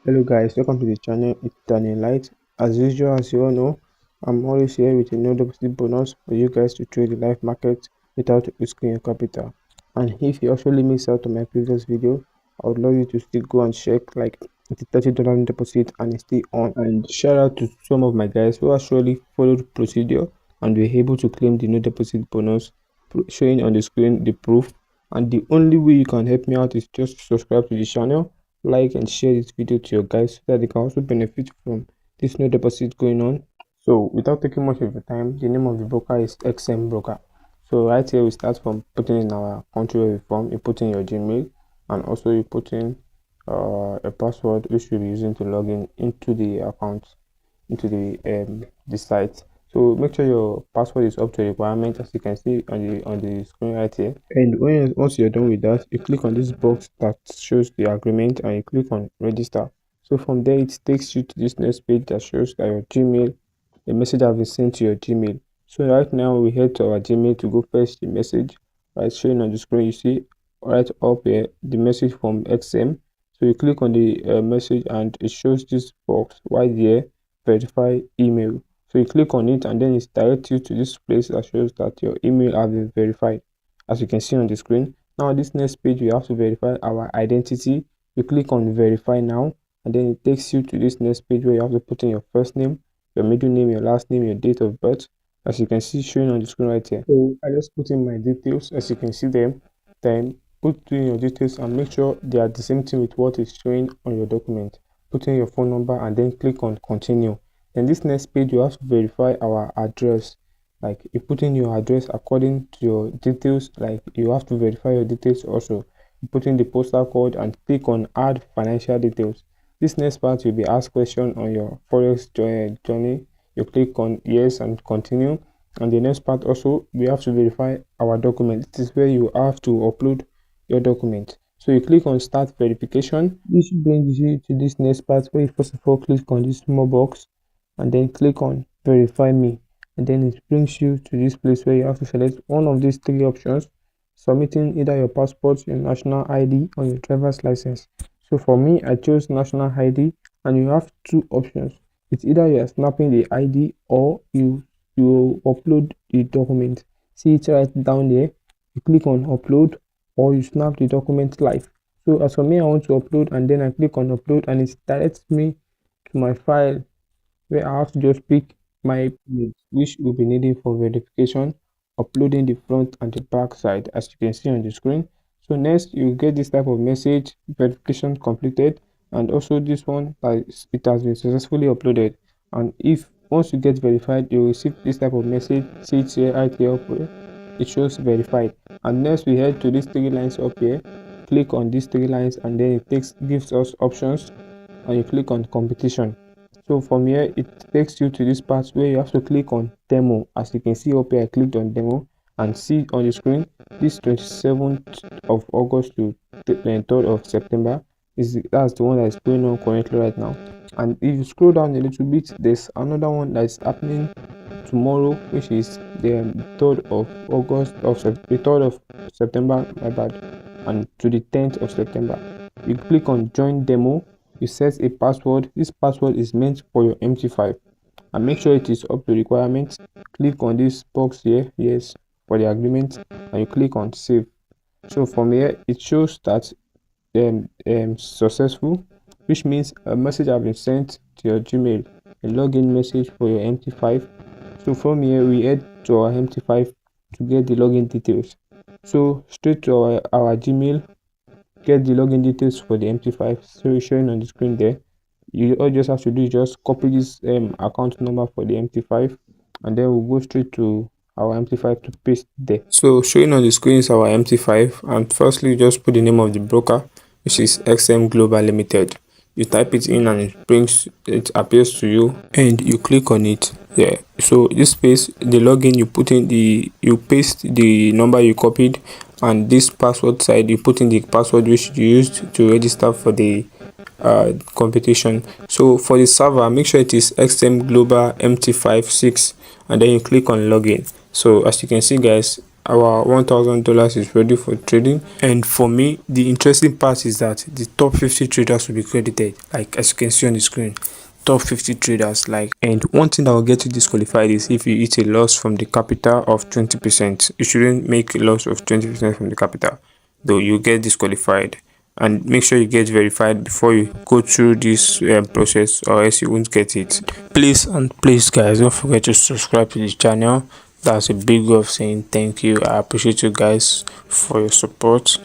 Hello guys, welcome to the channel. It's Daniel Light. As usual, as you all know, I'm always here with a no deposit bonus for you guys to trade the live market without risking your capital. And if you actually missed out on my previous video, I would love you to still go and check, like it's a $30 deposit and it's still on. And shout out to some of my guys who actually followed procedure and were able to claim the no deposit bonus, showing on the screen the proof. And the only way you can help me out is just subscribe to the channel, like and share this video to your guys so that they can also benefit from this no deposit going on. So without taking much of your time, the name of the broker is XM Broker. So right here we start from putting in our country where we from. You put in your Gmail, and also you put in a password which you'll be using to log in into the account, into the site. So make sure your password is up to requirement, as you can see on the screen right here. And once you're done with that, you click on this box that shows the agreement and you click on register. So from there it takes you to this next page that shows that your Gmail, the message has been sent to your Gmail. So right now we head to our Gmail to go fetch the message. Right, showing on the screen, you see right up here the message from XM. So you click on the message and it shows this box right there, verify email. So you click on it and then it directs you to this place that shows that your email has been verified, as you can see on the screen. Now this next page we have to verify our identity. You click on verify now and then it takes you to this next page where you have to put in your first name, your middle name, your last name, your date of birth, as you can see showing on the screen right here. So I just put in my details as you can see them, then put in your details and make sure they are the same thing with what is showing on your document. Put in your phone number and then click on continue. Then this next page you have to verify our address. Like you put in your address according to your details, like you have to verify your details also. You put in the postal code and click on add financial details. This next part you'll be asked question on your Forex journey. You click on yes and continue. And the next part also we have to verify our document. This is where you have to upload your document. So you click on start verification. This brings you to this next part where you first of all click on this small box and then click on verify me, and then it brings you to this place where you have to select one of these three options, submitting either your passport, your national ID, or your driver's license. So for me, I chose national ID, and you have two options. It's either you are snapping the ID or you upload the document. See it right down there. You click on upload or you snap the document live. So as for me, I want to upload, and then I click on upload and it directs me to my file where I have to just pick my image which will be needed for verification, uploading the front and the back side as you can see on the screen. So next you get this type of message, verification completed, and also this one that it has been successfully uploaded. And if once you get verified, you will receive this type of message. See it here right here up here, it shows verified. And next we head to these three lines up here, click on these three lines and then it gives us options, and you click on competition. So from here it takes you to this part where you have to click on demo. As you can see up here, I clicked on demo and see on the screen this 27th of August to 3rd of September that's the one that is going on currently right now. And if you scroll down a little bit, there's another one that is happening tomorrow, which is the 3rd of August of the 3rd of September, my bad, and to the 10th of September. You click on join demo, you set a password. This password is meant for your MT5 and make sure it is up to requirements. Click on this box here, yes, for the agreement, and you click on save. So from here it shows that successful, which means a message has been sent to your Gmail, a login message for your MT5. So from here we head to our MT5 to get the login details. So straight to our Gmail, get the login details for the MT5. So it's showing on the screen there. You all just have to do is just copy this account number for the MT5, and then we'll go straight to our MT5 to paste there. So showing on the screen is our MT5, and firstly just put the name of the broker, which is XM Global Limited. You type it in and it appears to you and you click on it. Yeah, so this space, the login, you paste the number you copied, and this password side you put in the password which you used to register for the competition. So for the server, make sure it is XM Global MT56, and then you click on login. So as you can see guys, our $1,000 is ready for trading. And for me, the interesting part is that the top 50 traders will be credited, like as you can see on the screen. Top 50 traders, like, and one thing that will get you disqualified is if you hit a loss from the capital of 20%. You shouldn't make a loss of 20% from the capital, though you get disqualified. And make sure you get verified before you go through this process, or else you won't get it. Please guys, don't forget to subscribe to this channel. That's a big way of saying thank you. I appreciate you guys for your support.